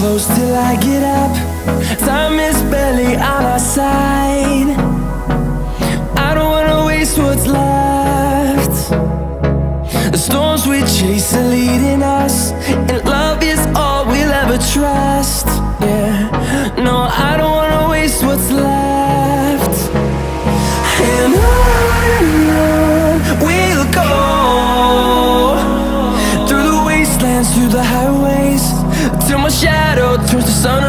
close till I get up. Time is barely on our side. I don't wanna waste what's left. The storms we chase are leading us, and love is all we'll ever trust. Yeah, no, I don't wanna waste what's left. And on we'll go, through the wastelands, through the highways, till my shadow turns to sun